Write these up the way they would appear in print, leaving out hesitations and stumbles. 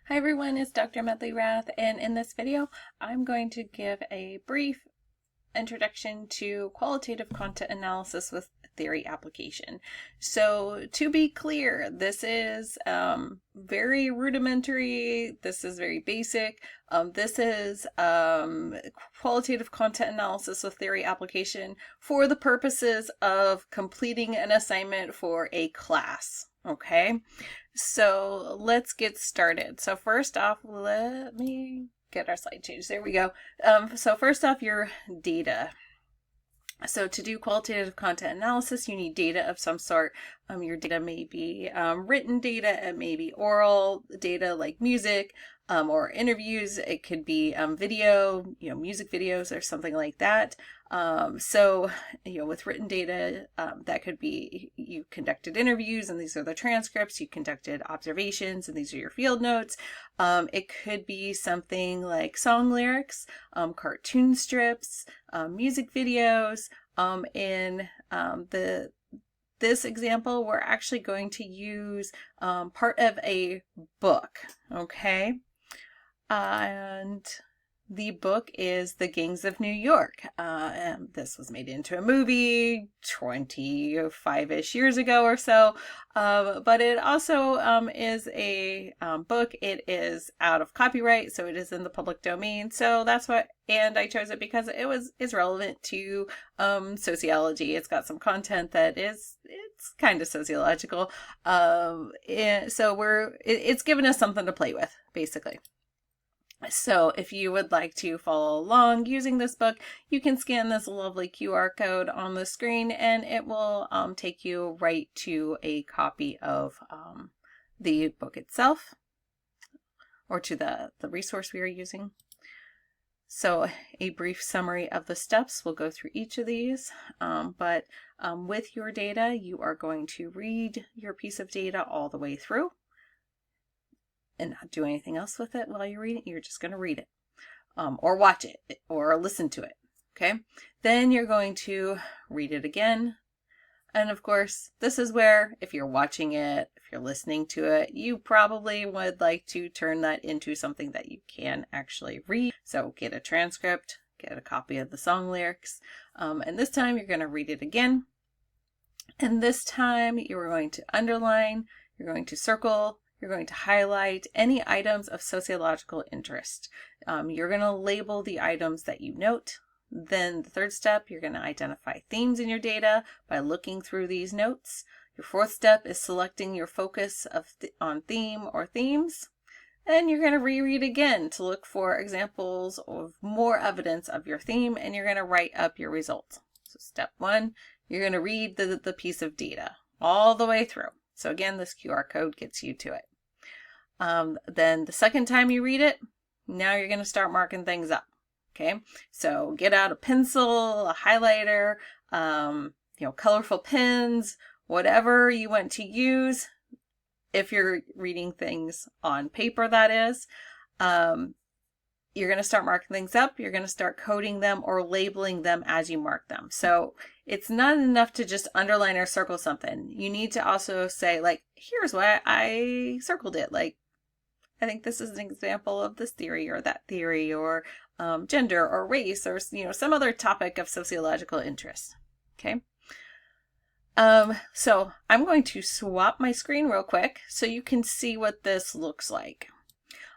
Hi everyone, it's Dr. Medley-Rath, and in this video I'm going to give a brief introduction to qualitative content analysis with theory application. So to be clear, this is very rudimentary, this is very basic, this is qualitative content analysis with theory application for the purposes of completing an assignment for a class. Okay, so let's get started. So first off, let me get our slide changed. There we go. So first off, your data. So to do qualitative content analysis, you need data of some sort. Your data may be written data, it may be oral data like music or interviews. It could be video, music videos or something like that. With written data, that could be you conducted interviews and these are the transcripts, you conducted observations and these are your field notes. It could be something like song lyrics, cartoon strips, music videos. In this example, we're actually going to use part of a book, okay? And the book is The Gangs of New York. And this was made into a movie 25-ish years ago or so, but it also is a book. It is out of copyright, so it is in the public domain. So that's what, and I chose it because it's relevant to sociology. It's got some content that it's kind of sociological. And so it's given us something to play with, basically. So if you would like to follow along using this book, you can scan this lovely QR code on the screen and it will take you right to a copy of the book itself, or to the resource we are using. So a brief summary of the steps, we'll go through each of these, but with your data, you are going to read your piece of data all the way through and not do anything else with it while you're reading. You're just going to read it or watch it or listen to it. Okay, then you're going to read it again. And of course, this is where if you're watching it, if you're listening to it, you probably would like to turn that into something that you can actually read. So get a transcript, get a copy of the song lyrics, and this time you're going to read it again. And this time you're going to underline, you're going to circle, you're going to highlight any items of sociological interest. You're going to label the items that you note. Then the third step, you're going to identify themes in your data by looking through these notes. Your fourth step is selecting your focus on theme or themes. And you're going to reread again to look for examples of more evidence of your theme, and you're going to write up your results. So step one, you're going to read the piece of data all the way through. So again, this QR code gets you to it. Then the second time you read it, now you're going to start marking things up. Okay, so get out a pencil, a highlighter, colorful pens, whatever you want to use. If you're reading things on paper, that is, you're going to start marking things up. You're going to start coding them or labeling them as you mark them. So it's not enough to just underline or circle something. You need to also say, like, here's why I circled it. Like, I think this is an example of this theory or that theory, or gender or race, or some other topic of sociological interest. Okay. So I'm going to swap my screen real quick so you can see what this looks like.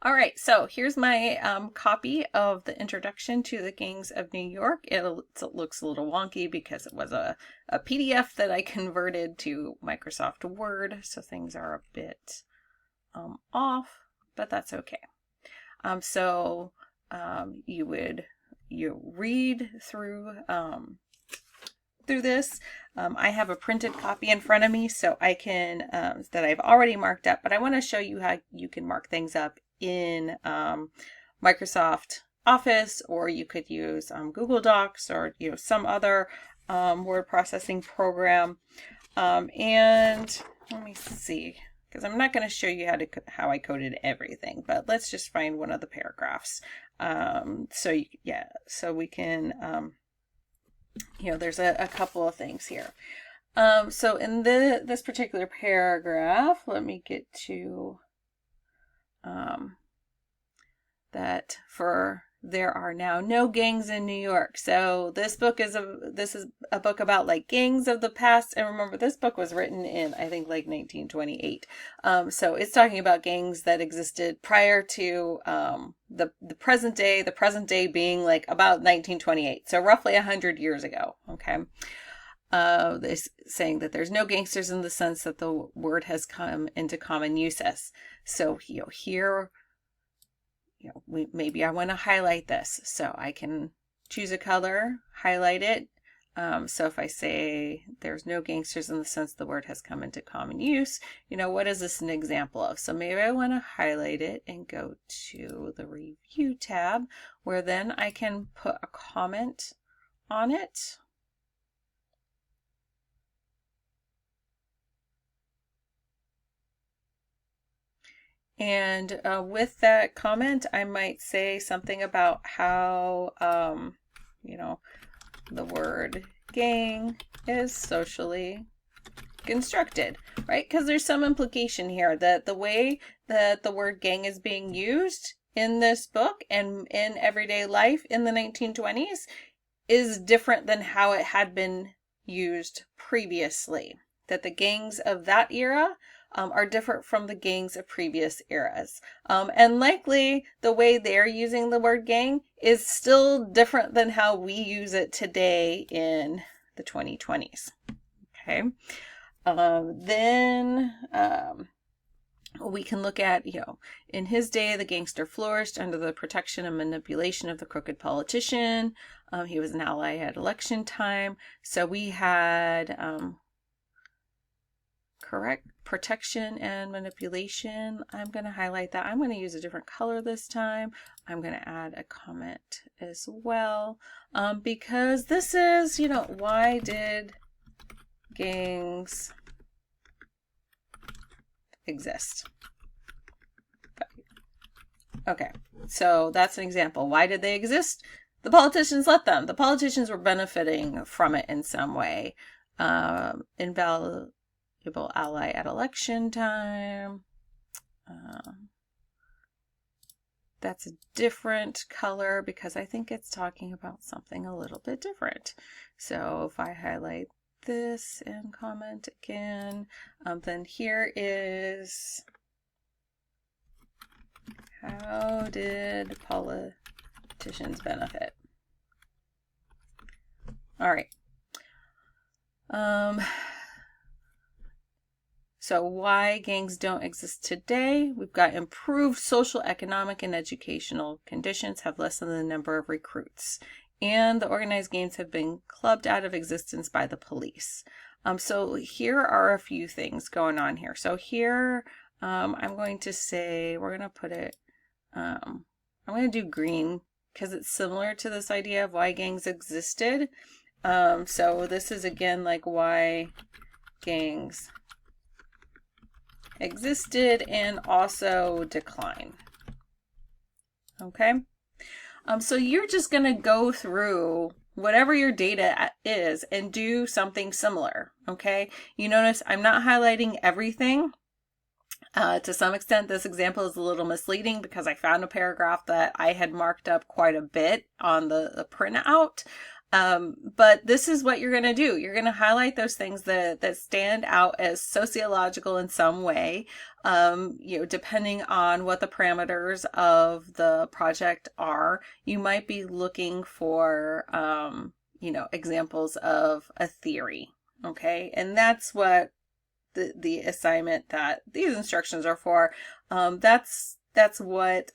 All right, so here's my copy of the introduction to the Gangs of New York. It looks a little wonky because it was a PDF that I converted to Microsoft Word, so things are a bit off, but that's okay. You read through this. I have a printed copy in front of me, so I can that I've already marked up, but I want to show you how you can mark things up in Microsoft Office, or you could use Google Docs, or some other word processing program. And let me see, because I'm not going to show you how I coded everything, but let's just find one of the paragraphs. So we can, there's a couple of things here. So in this particular paragraph, let me get to that there are now no gangs in New York. So this is a book about like gangs of the past. And remember, this book was written in, I think, like 1928. So it's talking about gangs that existed prior to the present day being like about 1928. So roughly 100 years ago. Okay. This saying that there's no gangsters in the sense that the word has come into common uses. So here, maybe I want to highlight this, so I can choose a color, highlight it. So if I say there's no gangsters in the sense the word has come into common use, what is this an example of? So maybe I want to highlight it and go to the review tab, where then I can put a comment on it. And with that comment, I might say something about how, the word gang is socially constructed, right? Because there's some implication here that the way that the word gang is being used in this book and in everyday life in the 1920s is different than how it had been used previously. That the gangs of that era are different from the gangs of previous eras. And likely the way they're using the word gang is still different than how we use it today in the 2020s. Okay. Then we can look at, in his day, the gangster flourished under the protection and manipulation of the crooked politician. He was an ally at election time. So we had correct protection and manipulation. I'm going to highlight that. I'm going to use a different color this time. I'm going to add a comment as well, because this is, why did gangs exist? Okay, so that's an example. Why did they exist? The politicians let them. The politicians were benefiting from it in some way. Invaluable ally at election time. That's a different color because I think it's talking about something a little bit different. So if I highlight this and comment again, then here is, how did politicians benefit? All right. So why gangs don't exist today? We've got improved social, economic, and educational conditions have lessened the number of recruits. And the organized gangs have been clubbed out of existence by the police. So here are a few things going on here. So here, I'm going to say, we're going to put it, I'm going to do green because it's similar to this idea of why gangs existed. So this is again like why gangs existed and also decline. Okay. So you're just going to go through whatever your data is and do something similar. Okay. You notice I'm not highlighting everything. To some extent, this example is a little misleading because I found a paragraph that I had marked up quite a bit on the printout. But this is what you're going to do. You're going to highlight those things that stand out as sociological in some way, depending on what the parameters of the project are. You might be looking for, examples of a theory. Okay. And that's what the assignment that these instructions are for. That's what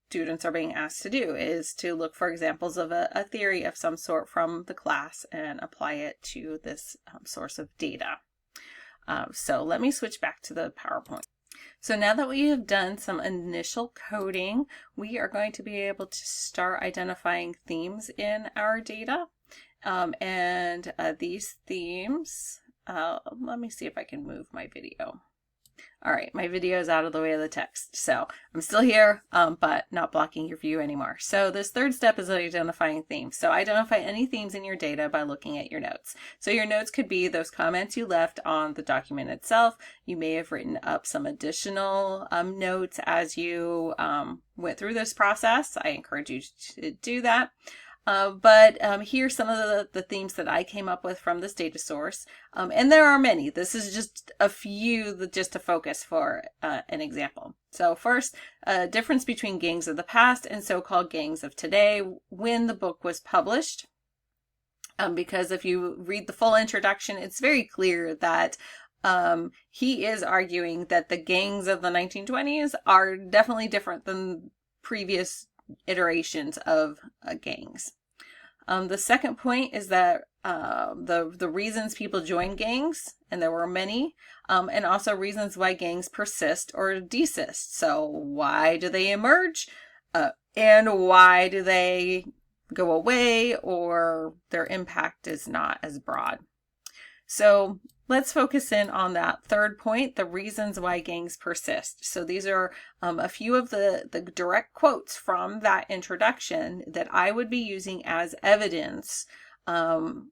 students are being asked to do, is to look for examples of a theory of some sort from the class and apply it to this source of data. So let me switch back to the PowerPoint. So now that we have done some initial coding, we are going to be able to start identifying themes in our data. And these themes, let me see if I can move my video. All right, my video is out of the way of the text. So I'm still here, but not blocking your view anymore. So this third step is identifying themes. So identify any themes in your data by looking at your notes. So your notes could be those comments you left on the document itself. You may have written up some additional notes as you went through this process. I encourage you to do that. But here's some of the themes that I came up with from this data source. And there are many. This is just a few just to focus for an example. So first, difference between gangs of the past and so-called gangs of today when the book was published. Because if you read the full introduction, it's very clear that he is arguing that the gangs of the 1920s are definitely different than previous iterations of gangs. The second point is that the reasons people join gangs, and there were many, and also reasons why gangs persist or desist. So why do they emerge, and why do they go away, or their impact is not as broad. So let's focus in on that third point, the reasons why gangs persist. So these are a few of the direct quotes from that introduction that I would be using as evidence to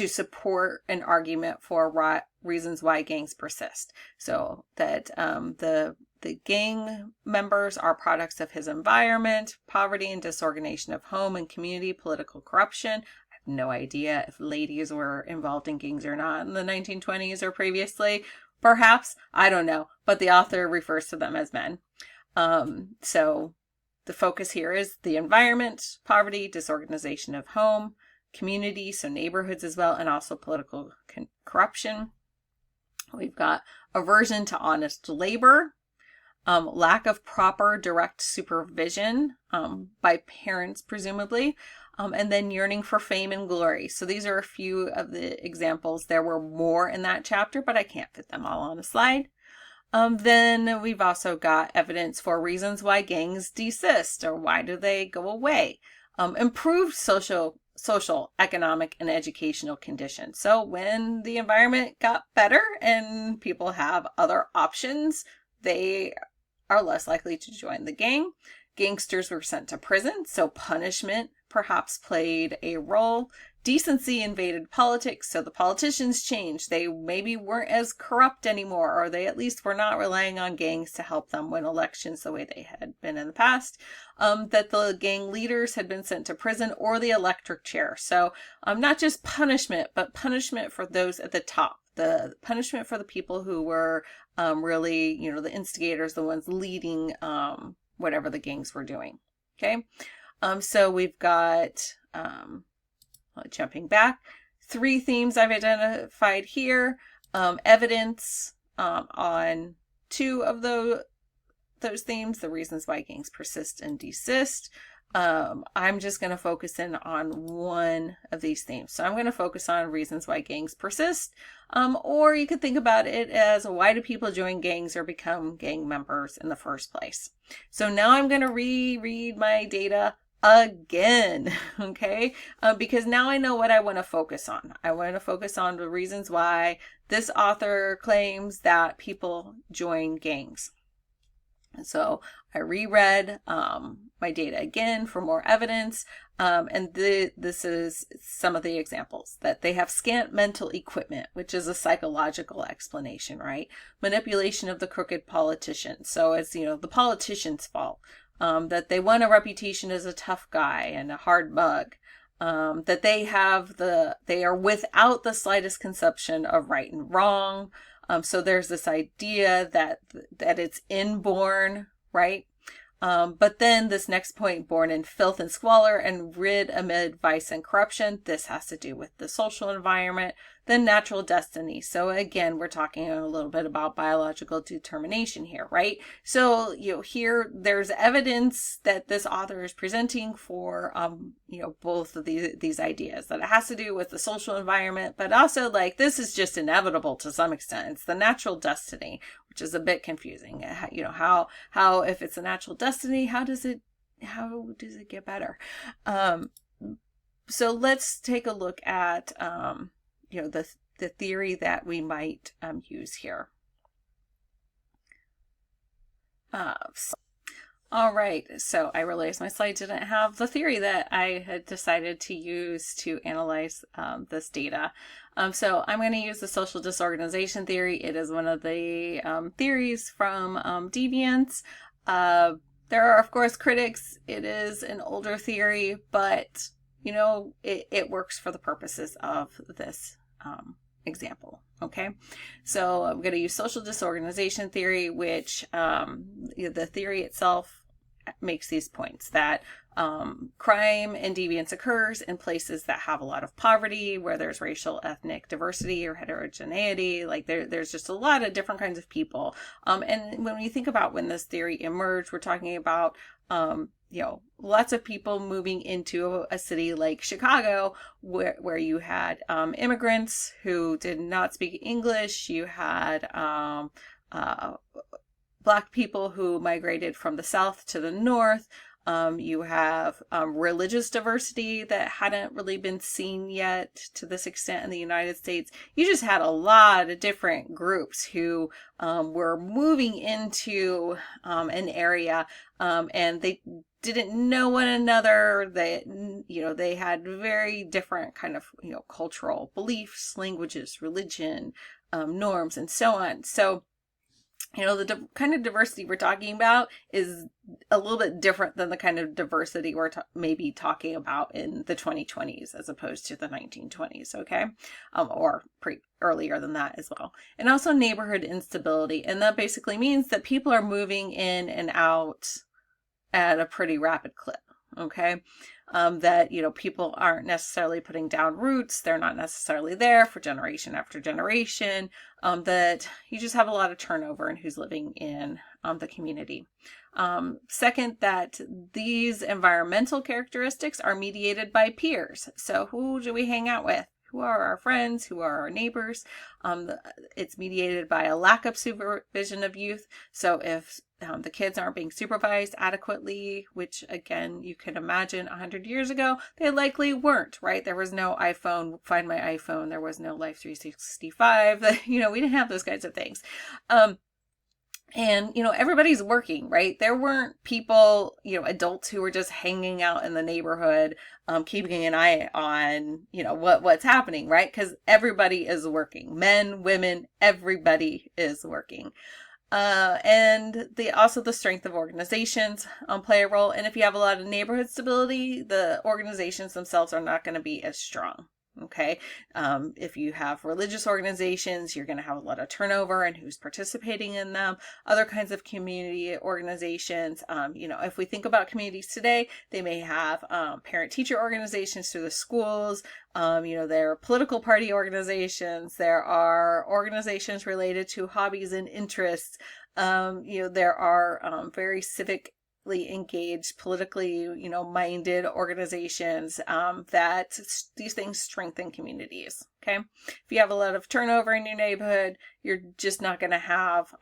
support an argument for reasons why gangs persist. So that the gang members are products of his environment, poverty and disorganization of home and community, political corruption. No idea if ladies were involved in gangs or not in the 1920s or previously. Perhaps, I don't know, but the author refers to them as men. So the focus here is the environment, poverty, disorganization of home, community, so neighborhoods as well, and also political corruption. We've got aversion to honest labor, lack of proper direct supervision by parents, presumably, and then yearning for fame and glory. So these are a few of the examples. There were more in that chapter, but I can't fit them all on a slide. Then we've also got evidence for reasons why gangs desist, or why do they go away. Improved social, economic, and educational conditions. So when the environment got better and people have other options, they are less likely to join the gang. Gangsters were sent to prison, so punishment perhaps played a role. Decency invaded politics, so the politicians changed. They maybe weren't as corrupt anymore, or they at least were not relying on gangs to help them win elections the way they had been in the past. That the gang leaders had been sent to prison or the electric chair. So not just punishment, but punishment for those at the top. The punishment for the people who were really, the instigators, the ones leading whatever the gangs were doing. Okay. So we've got, jumping back, 3 themes I've identified here. Evidence on 2 of those themes, the reasons why gangs persist and desist. I'm just going to focus in on one of these themes. So I'm going to focus on reasons why gangs persist, or you could think about it as why do people join gangs or become gang members in the first place. So now I'm going to reread my data again, okay? Because now I know what I want to focus on. I want to focus on the reasons why this author claims that people join gangs. So I reread my data again for more evidence, and this is some of the examples. That they have scant mental equipment, which is a psychological explanation, right? Manipulation of the crooked politician. So it's, the politician's fault. That they want a reputation as a tough guy and a hard mug. That they are without the slightest conception of right and wrong. So there's this idea that it's inborn, right? But then this next point, born in filth and squalor and rid amid vice and corruption, this has to do with the social environment, then natural destiny. So again, we're talking a little bit about biological determination here, right? So, here there's evidence that this author is presenting for, both of these ideas, that it has to do with the social environment, but also this is just inevitable to some extent. It's the natural destiny, which is a bit confusing. How if it's a natural destiny, how does it get better? So let's take a look at, the theory that we might use here. All right, so I realized my slide didn't have the theory that I had decided to use to analyze this data. So I'm going to use the social disorganization theory. It is one of the theories from deviance. There are, of course, critics. It is an older theory, but, you know, it works for the purposes of this example. Okay, so I'm going to use social disorganization theory, which the theory itself makes these points that crime and deviance occurs in places that have a lot of poverty, where there's racial, ethnic diversity or heterogeneity. Like there's just a lot of different kinds of people. And when we think about when this theory emerged, we're talking about you know, lots of people moving into a city like Chicago, where you had immigrants who did not speak English. You had Black people who migrated from the South to the North. You have religious diversity that hadn't really been seen yet to this extent in the United States. You just had a lot of different groups who were moving into an area, and they didn't know one another. They, you know, they had very different kind of, you know, cultural beliefs, languages, religion, norms, and so on. So, you know, the kind of diversity we're talking about is a little bit different than the kind of diversity we're maybe talking about in the 2020s as opposed to the 1920s, okay? Or earlier than that as well. And also neighborhood instability. And that basically means that people are moving in and out at a pretty rapid clip, okay? That, you know, people aren't necessarily putting down roots. They're not necessarily there for generation after generation. That you just have a lot of turnover in who's living in the community. Second, that these environmental characteristics are mediated by peers. So who do we hang out with? Who are our friends? Who are our neighbors? It's mediated by a lack of supervision of youth. So if the kids aren't being supervised adequately, which again, you can imagine 100 years ago, they likely weren't, right? There was no iPhone, Find My iPhone. There was no Life 365. You know, we didn't have those kinds of things. And, you know, everybody's working, right? There weren't people, you know, adults who were just hanging out in the neighborhood, keeping an eye on, you know, what's happening, right? Because everybody is working. Men, women, everybody is working. And also the strength of organizations play a role. And if you have a lot of neighborhood stability, the organizations themselves are not going to be as strong. Okay. If you have religious organizations, you're going to have a lot of turnover and who's participating in them. Other kinds of community organizations, you know, if we think about communities today, they may have parent-teacher organizations through the schools. You know, there are political party organizations. There are organizations related to hobbies and interests. You know, there are very civically engaged, politically, you know, minded organizations that these things strengthen communities. Okay, if you have a lot of turnover in your neighborhood, you're just not going to have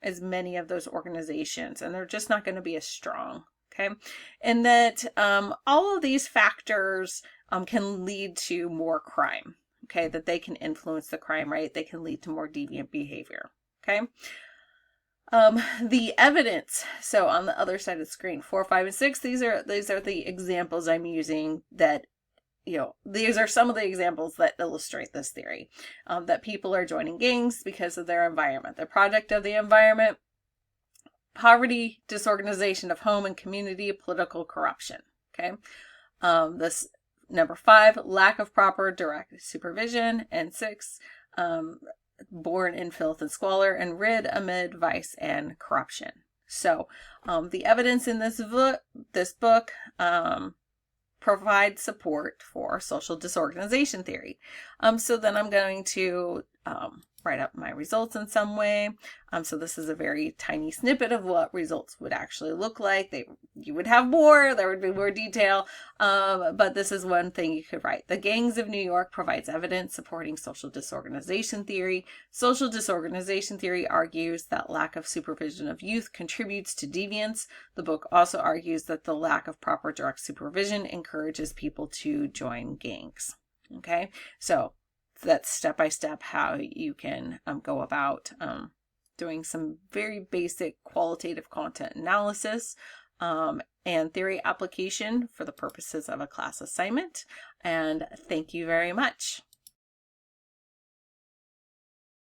as many of those organizations, and they're just not going to be as strong. Okay, and that all of these factors can lead to more crime. Okay, that they can influence the crime rate. They can lead to more deviant behavior. Okay. The evidence. So on the other side of the screen, 4, 5, and 6, these are the examples I'm using that, you know, these are some of the examples that illustrate this theory, that people are joining gangs because of their environment, the product of the environment, poverty, disorganization of home and community, political corruption. Okay. This number 5, lack of proper direct supervision, and 6, born in filth and squalor and rid amid vice and corruption. So the evidence in this book provides support for social disorganization theory. So then I'm going to write up my results in some way. So this is a very tiny snippet of what results would actually look like. You would have more, there would be more detail, but this is one thing you could write. The Gangs of New York provides evidence supporting social disorganization theory. Social disorganization theory argues that lack of supervision of youth contributes to deviance. The book also argues that the lack of proper direct supervision encourages people to join gangs. Okay, so that's step by step how you can go about doing some very basic qualitative content analysis and theory application for the purposes of a class assignment. And thank you very much.